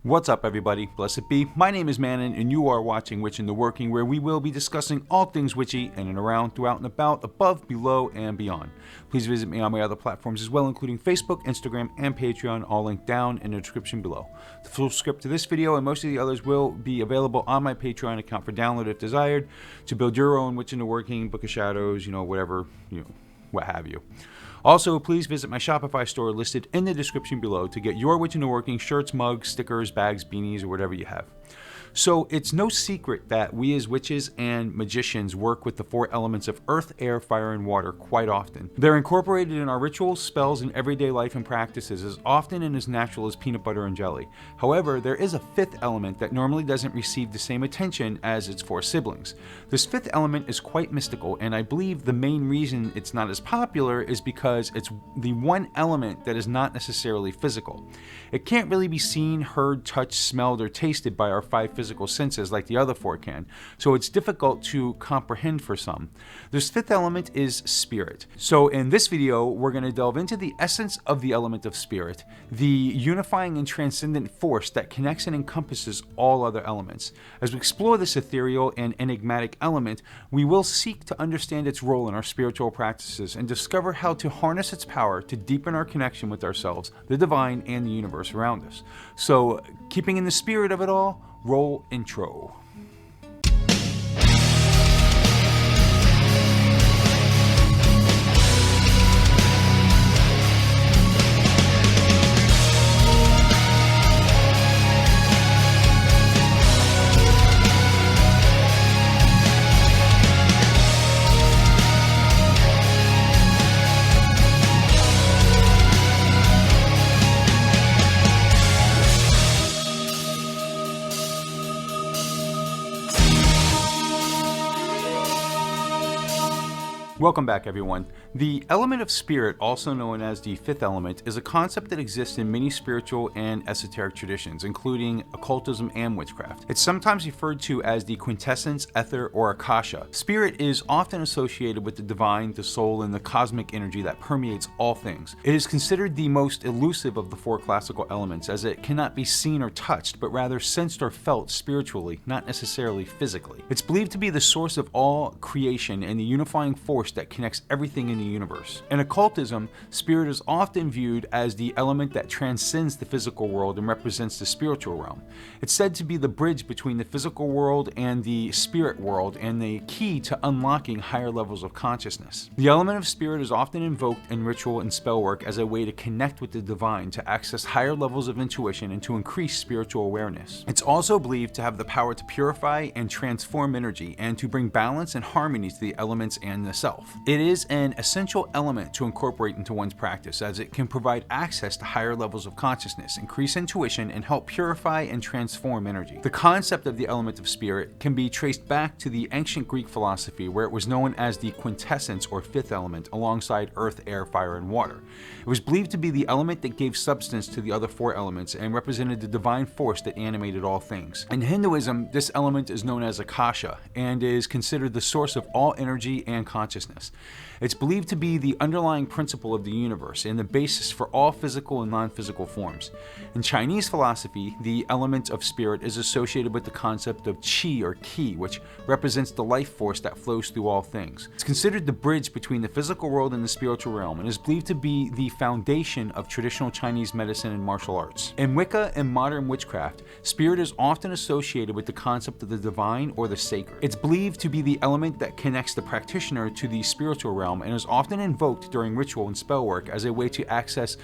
What's up, everybody? Blessed be. My name is Mannun, and you are watching Witch in the Working, where we will be discussing all things witchy in and around, throughout and about, above, below, and beyond. Please visit me on my other platforms as well, including Facebook, Instagram, and Patreon, all linked down in the description below. The full script to this video and most of the others will be available on my Patreon account for download if desired, to build your own Witch in the Working, Book of Shadows, whatever, what have you. Also, please visit my Shopify store listed in the description below to get your Witch in the Working shirts, mugs, stickers, bags, beanies, or whatever you have. So it's no secret that we as witches and magicians work with the four elements of earth, air, fire, and water quite often. They're incorporated in our rituals, spells, and everyday life and practices as often and as natural as peanut butter and jelly. However, there is a fifth element that normally doesn't receive the same attention as its four siblings. This fifth element is quite mystical, and I believe the main reason it's not as popular is because it's the one element that is not necessarily physical. It can't really be seen, heard, touched, smelled, or tasted by our five physical senses like the other four can, so it's difficult to comprehend for some. This fifth element is spirit. So in this video, we're going to delve into the essence of the element of spirit, the unifying and transcendent force that connects and encompasses all other elements. As we explore this ethereal and enigmatic element, we will seek to understand its role in our spiritual practices and discover how to harness its power to deepen our connection with ourselves, the divine, and the universe around us. So, keeping in the spirit of it all, roll intro. Welcome back, everyone. The element of spirit, also known as the fifth element, is a concept that exists in many spiritual and esoteric traditions, including occultism and witchcraft. It's sometimes referred to as the quintessence, ether, or akasha. Spirit is often associated with the divine, the soul, and the cosmic energy that permeates all things. It is considered the most elusive of the four classical elements, as it cannot be seen or touched, but rather sensed or felt spiritually, not necessarily physically. It's believed to be the source of all creation and the unifying force that connects everything in the universe. In occultism, spirit is often viewed as the element that transcends the physical world and represents the spiritual realm. It's said to be the bridge between the physical world and the spirit world and the key to unlocking higher levels of consciousness. The element of spirit is often invoked in ritual and spell work as a way to connect with the divine, to access higher levels of intuition, and to increase spiritual awareness. It's also believed to have the power to purify and transform energy and to bring balance and harmony to the elements and the self. It is an essential element to incorporate into one's practice, as it can provide access to higher levels of consciousness, increase intuition, and help purify and transform energy. The concept of the element of spirit can be traced back to the ancient Greek philosophy, where it was known as the quintessence or fifth element, alongside earth, air, fire, and water. It was believed to be the element that gave substance to the other four elements and represented the divine force that animated all things. In Hinduism, this element is known as akasha and is considered the source of all energy and consciousness. It's believed to be the underlying principle of the universe and the basis for all physical and non-physical forms. In Chinese philosophy, the element of spirit is associated with the concept of qi or qi, which represents the life force that flows through all things. It's considered the bridge between the physical world and the spiritual realm, and is believed to be the foundation of traditional Chinese medicine and martial arts. In Wicca and modern witchcraft, spirit is often associated with the concept of the divine or the sacred. It's believed to be the element that connects the practitioner to the spiritual realm and is often invoked during ritual and spell work as a way to access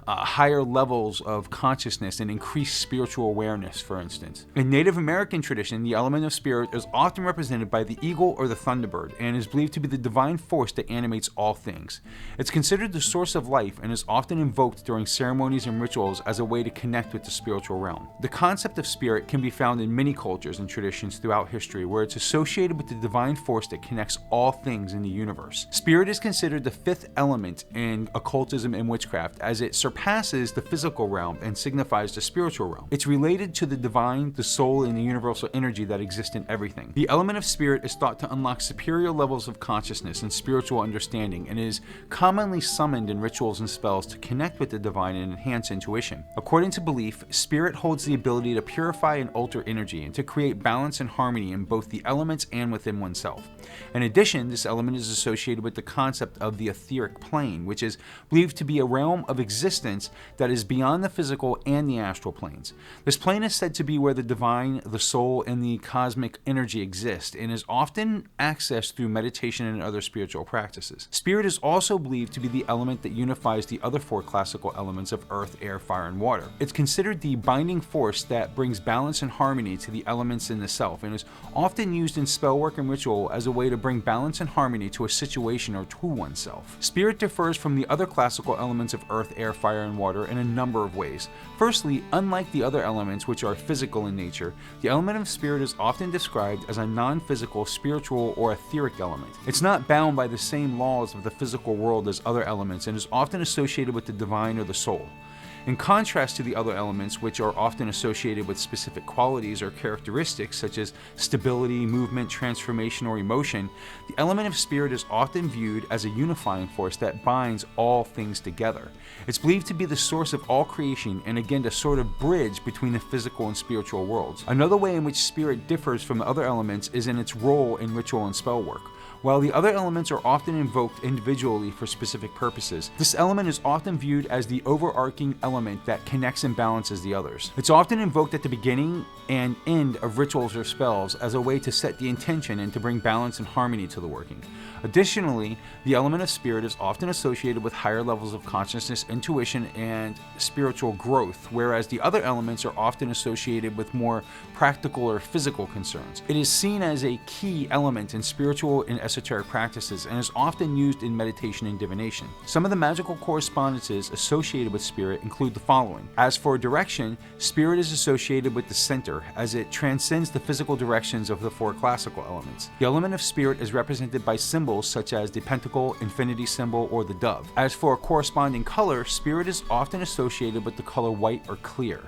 higher levels of consciousness and increased spiritual awareness, for instance. In Native American tradition, the element of spirit is often represented by the eagle or the thunderbird and is believed to be the divine force that animates all things. It's considered the source of life and is often invoked during ceremonies and rituals as a way to connect with the spiritual realm. The concept of spirit can be found in many cultures and traditions throughout history, where it's associated with the divine force that connects all things in the universe. Spirit is considered the fifth element in occultism and witchcraft, as it surpasses surpasses the physical realm and signifies the spiritual realm. It's related to the divine, the soul, and the universal energy that exists in everything. The element of spirit is thought to unlock superior levels of consciousness and spiritual understanding, and is commonly summoned in rituals and spells to connect with the divine and enhance intuition. According to belief, spirit holds the ability to purify and alter energy and to create balance and harmony in both the elements and within oneself. In addition, this element is associated with the concept of the etheric plane, which is believed to be a realm of existence that is beyond the physical and the astral planes. This plane is said to be where the divine, the soul, and the cosmic energy exist, and is often accessed through meditation and other spiritual practices. Spirit is also believed to be the element that unifies the other four classical elements of earth, air, fire, and water. It's considered the binding force that brings balance and harmony to the elements in the self, and is often used in spell work and ritual as a way to bring balance and harmony to a situation or to oneself. Spirit differs from the other classical elements of earth, air, fire, and water in a number of ways. Firstly, unlike the other elements, which are physical in nature, the element of spirit is often described as a non-physical, spiritual, or etheric element. It's not bound by the same laws of the physical world as other elements, and is often associated with the divine or the soul. In contrast to the other elements, which are often associated with specific qualities or characteristics such as stability, movement, transformation, or emotion, the element of spirit is often viewed as a unifying force that binds all things together. It's believed to be the source of all creation, and again, a sort of bridge between the physical and spiritual worlds. Another way in which spirit differs from the other elements is in its role in ritual and spell work. While the other elements are often invoked individually for specific purposes, this element is often viewed as the overarching element that connects and balances the others. It's often invoked at the beginning and end of rituals or spells as a way to set the intention and to bring balance and harmony to the working. Additionally, the element of spirit is often associated with higher levels of consciousness, intuition, and spiritual growth, whereas the other elements are often associated with more practical or physical concerns. It is seen as a key element in spiritual and esoteric practices, and is often used in meditation and divination. Some of the magical correspondences associated with spirit include the following. As for direction, spirit is associated with the center, as it transcends the physical directions of the four classical elements. The element of spirit is represented by symbols such as the pentacle, infinity symbol, or the dove. As for a corresponding color, spirit is often associated with the color white or clear.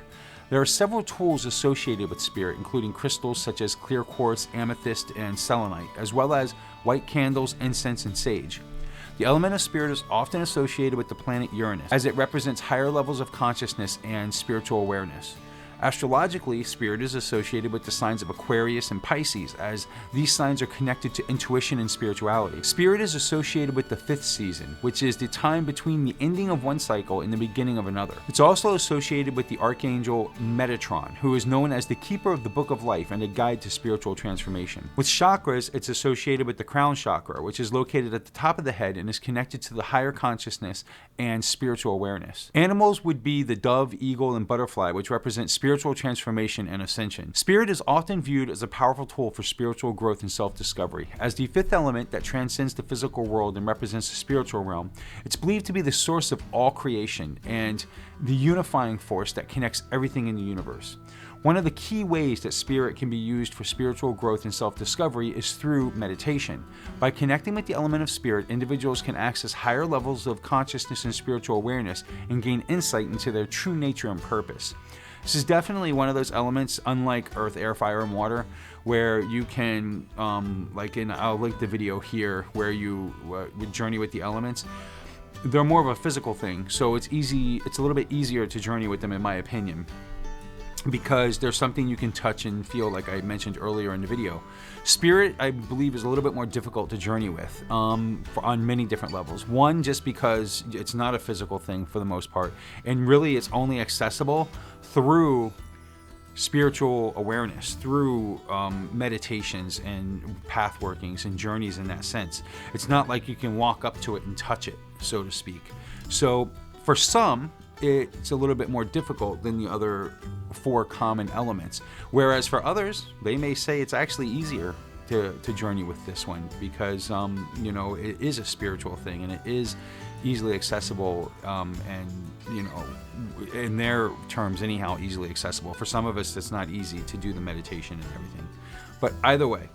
There are several tools associated with spirit, including crystals such as clear quartz, amethyst, and selenite, as well as white candles, incense, and sage. The element of spirit is often associated with the planet Uranus, as it represents higher levels of consciousness and spiritual awareness. Astrologically, spirit is associated with the signs of Aquarius and Pisces, as these signs are connected to intuition and spirituality. Spirit is associated with the fifth season, which is the time between the ending of one cycle and the beginning of another. It's also associated with the archangel Metatron, who is known as the keeper of the book of life and a guide to spiritual transformation. With chakras, it's associated with the crown chakra, which is located at the top of the head and is connected to the higher consciousness and spiritual awareness. Animals would be the dove, eagle, and butterfly, which represent spiritual transformation and ascension. Spirit is often viewed as a powerful tool for spiritual growth and self-discovery. As the fifth element that transcends the physical world and represents the spiritual realm, it's believed to be the source of all creation and the unifying force that connects everything in the universe. One of the key ways that spirit can be used for spiritual growth and self-discovery is through meditation. By connecting with the element of spirit, individuals can access higher levels of consciousness and spiritual awareness and gain insight into their true nature and purpose. This is definitely one of those elements, unlike earth, air, fire, and water, where you can, I'll link the video here, where you would journey with the elements. They're more of a physical thing, so it's a little bit easier to journey with them, in my opinion, because there's something you can touch and feel, like I mentioned earlier in the video. Spirit, I believe, is a little bit more difficult to journey with on many different levels. One, just because it's not a physical thing for the most part, and really it's only accessible through spiritual awareness, through meditations and path workings and journeys in that sense. It's not like you can walk up to it and touch it, so to speak. So for some, it's a little bit more difficult than the other four common elements. Whereas for others, they may say it's actually easier to journey with this one because, it is a spiritual thing and it is easily accessible and, in their terms anyhow, easily accessible. For some of us, it's not easy to do the meditation and everything. But either way,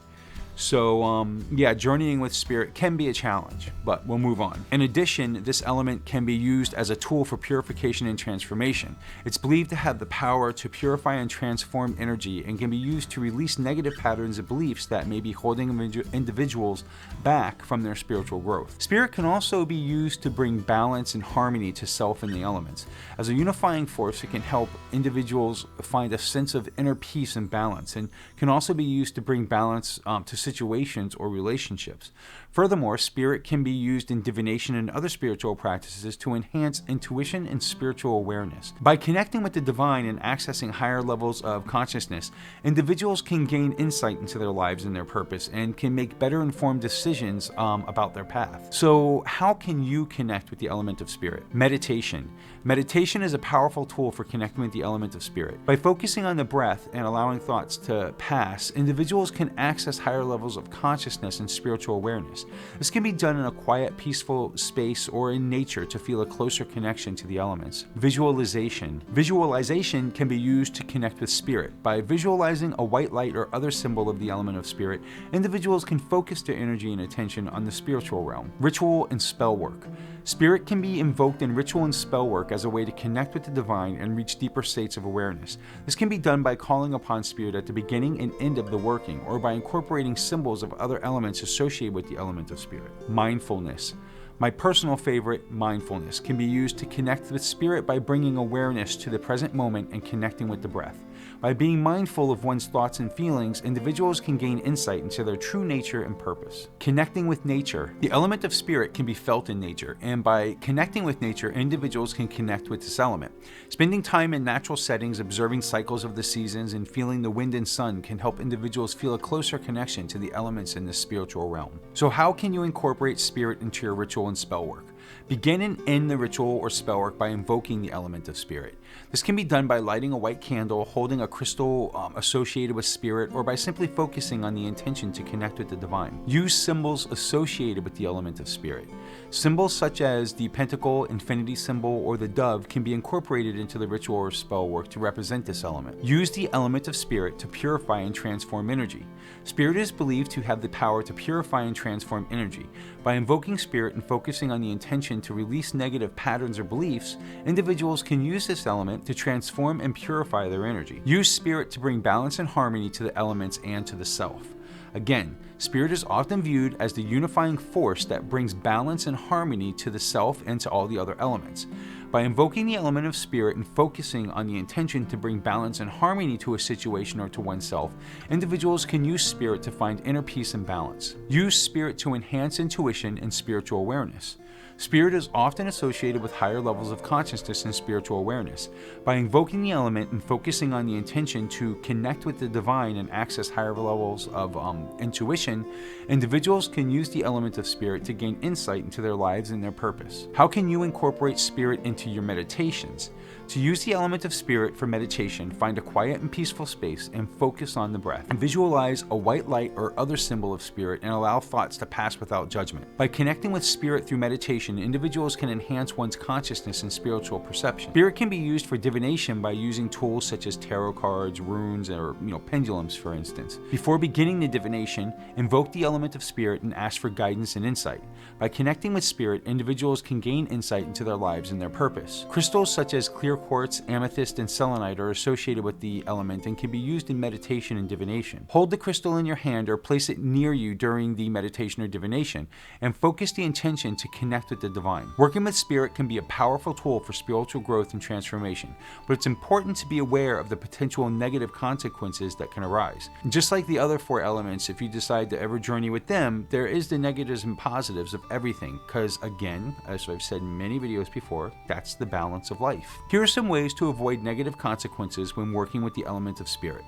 So yeah, journeying with spirit can be a challenge, but we'll move on. In addition, this element can be used as a tool for purification and transformation. It's believed to have the power to purify and transform energy and can be used to release negative patterns and beliefs that may be holding individuals back from their spiritual growth. Spirit can also be used to bring balance and harmony to self and the elements. As a unifying force, it can help individuals find a sense of inner peace and balance, and can also be used to bring balance to situations or relationships. Furthermore, spirit can be used in divination and other spiritual practices to enhance intuition and spiritual awareness. By connecting with the divine and accessing higher levels of consciousness, individuals can gain insight into their lives and their purpose, and can make better informed decisions about their path. So how can you connect with the element of spirit? Meditation. Meditation is a powerful tool for connecting with the element of spirit. By focusing on the breath and allowing thoughts to pass, individuals can access higher levels of consciousness and spiritual awareness. This can be done in a quiet, peaceful space or in nature to feel a closer connection to the elements. Visualization. Visualization can be used to connect with spirit. By visualizing a white light or other symbol of the element of spirit, individuals can focus their energy and attention on the spiritual realm. Ritual and spell work. Spirit can be invoked in ritual and spell work as a way to connect with the divine and reach deeper states of awareness. This can be done by calling upon spirit at the beginning and end of the working, or by incorporating symbols of other elements associated with the element of spirit. Mindfulness. My personal favorite, mindfulness, can be used to connect with spirit by bringing awareness to the present moment and connecting with the breath. By being mindful of one's thoughts and feelings, individuals can gain insight into their true nature and purpose. Connecting with nature. The element of spirit can be felt in nature, and by connecting with nature, individuals can connect with this element. Spending time in natural settings, observing cycles of the seasons, and feeling the wind and sun can help individuals feel a closer connection to the elements in the spiritual realm. So how can you incorporate spirit into your ritual and spell work? Begin and end the ritual or spell work by invoking the element of spirit. This can be done by lighting a white candle, holding a crystal associated with spirit, or by simply focusing on the intention to connect with the divine. Use symbols associated with the element of spirit. Symbols such as the pentacle, infinity symbol, or the dove can be incorporated into the ritual or spell work to represent this element. Use the element of spirit to purify and transform energy. Spirit is believed to have the power to purify and transform energy. By invoking spirit and focusing on the intention to release negative patterns or beliefs, individuals can use this element to transform and purify their energy. Use spirit to bring balance and harmony to the elements and to the self. Again, spirit is often viewed as the unifying force that brings balance and harmony to the self and to all the other elements. By invoking the element of spirit and focusing on the intention to bring balance and harmony to a situation or to oneself, individuals can use spirit to find inner peace and balance. Use spirit to enhance intuition and spiritual awareness. Spirit is often associated with higher levels of consciousness and spiritual awareness. By invoking the element and focusing on the intention to connect with the divine and access higher levels of intuition, individuals can use the element of spirit to gain insight into their lives and their purpose. How can you incorporate spirit into your meditations? To use the element of spirit for meditation, find a quiet and peaceful space and focus on the breath. And visualize a white light or other symbol of spirit and allow thoughts to pass without judgment. By connecting with spirit through meditation, individuals can enhance one's consciousness and spiritual perception. Spirit can be used for divination by using tools such as tarot cards, runes, or pendulums, for instance. Before beginning the divination, invoke the element of spirit and ask for guidance and insight. By connecting with spirit, individuals can gain insight into their lives and their purpose. Crystals such as clear quartz, amethyst, and selenite are associated with the element and can be used in meditation and divination. Hold the crystal in your hand or place it near you during the meditation or divination, and focus the intention to connect with the divine. Working with spirit can be a powerful tool for spiritual growth and transformation, but it's important to be aware of the potential negative consequences that can arise. And just like the other four elements, if you decide to ever journey with them, there is the negatives and positives of everything, because again, as I've said in many videos before, that's the balance of life. Here are some ways to avoid negative consequences when working with the element of spirit.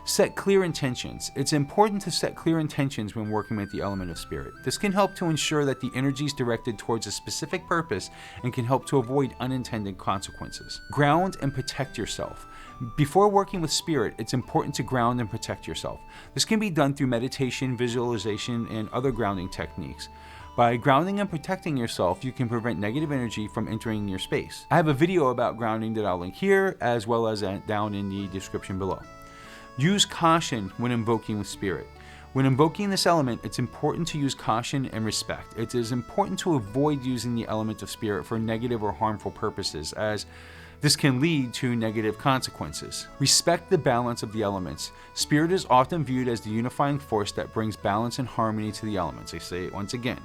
Set clear intentions. It's important to set clear intentions when working with the element of spirit. This can help to ensure that the energy is directed towards a specific purpose and can help to avoid unintended consequences. Ground and protect yourself. Before working with spirit, it's important to ground and protect yourself. This can be done through meditation, visualization, and other grounding techniques. By grounding and protecting yourself, you can prevent negative energy from entering your space. I have a video about grounding that I'll link here, as well as down in the description below. Use caution when invoking with spirit. When invoking this element, it's important to use caution and respect. It is important to avoid using the element of spirit for negative or harmful purposes, as this can lead to negative consequences. Respect the balance of the elements. Spirit is often viewed as the unifying force that brings balance and harmony to the elements. I say it once again.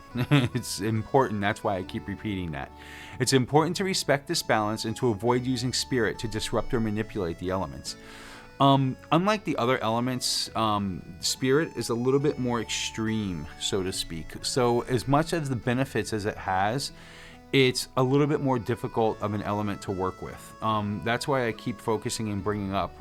It's important. That's why I keep repeating that. It's important to respect this balance and to avoid using spirit to disrupt or manipulate the elements. Unlike the other elements, spirit is a little bit more extreme, so to speak. So as much as the benefits as it has, it's a little bit more difficult of an element to work with. That's why I keep focusing and bringing up,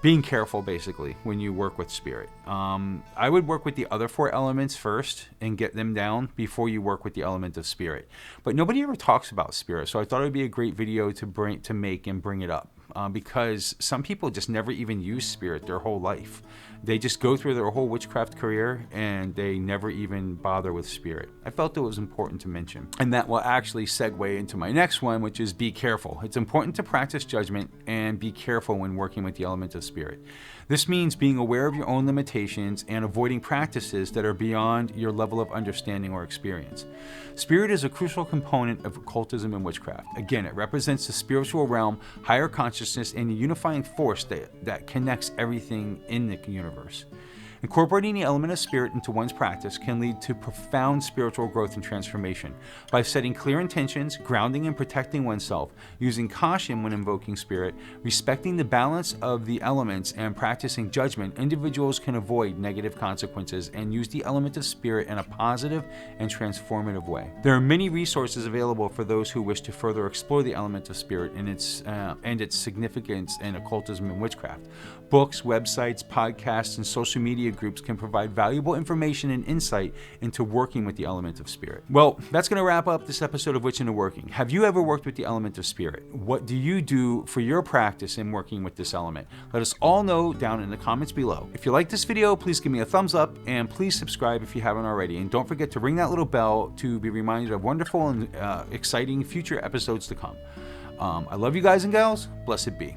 being careful basically when you work with spirit. I would work with the other 4 elements first and get them down before you work with the element of spirit. But nobody ever talks about spirit, so I thought it would be a great video to make and bring it up. Because some people just never even use spirit their whole life. They just go through their whole witchcraft career and they never even bother with spirit. I felt it was important to mention. And that will actually segue into my next one, which is be careful. It's important to practice judgment and be careful when working with the element of spirit. This means being aware of your own limitations and avoiding practices that are beyond your level of understanding or experience. Spirit is a crucial component of occultism and witchcraft. Again, it represents the spiritual realm, higher consciousness, and the unifying force that connects everything in the universe. Incorporating the element of spirit into one's practice can lead to profound spiritual growth and transformation. By setting clear intentions, grounding and protecting oneself, using caution when invoking spirit, respecting the balance of the elements, and practicing judgment, individuals can avoid negative consequences and use the element of spirit in a positive and transformative way. There are many resources available for those who wish to further explore the element of spirit and its significance in occultism and witchcraft. Books, websites, podcasts, and social media groups can provide valuable information and insight into working with the element of spirit. Well, that's going to wrap up this episode of Witch into Working. Have you ever worked with the element of spirit? What do you do for your practice in working with this element? Let us all know down in the comments below. If you like this video, please give me a thumbs up and please subscribe if you haven't already. And don't forget to ring that little bell to be reminded of wonderful and exciting future episodes to come. I love you guys and gals. Blessed be.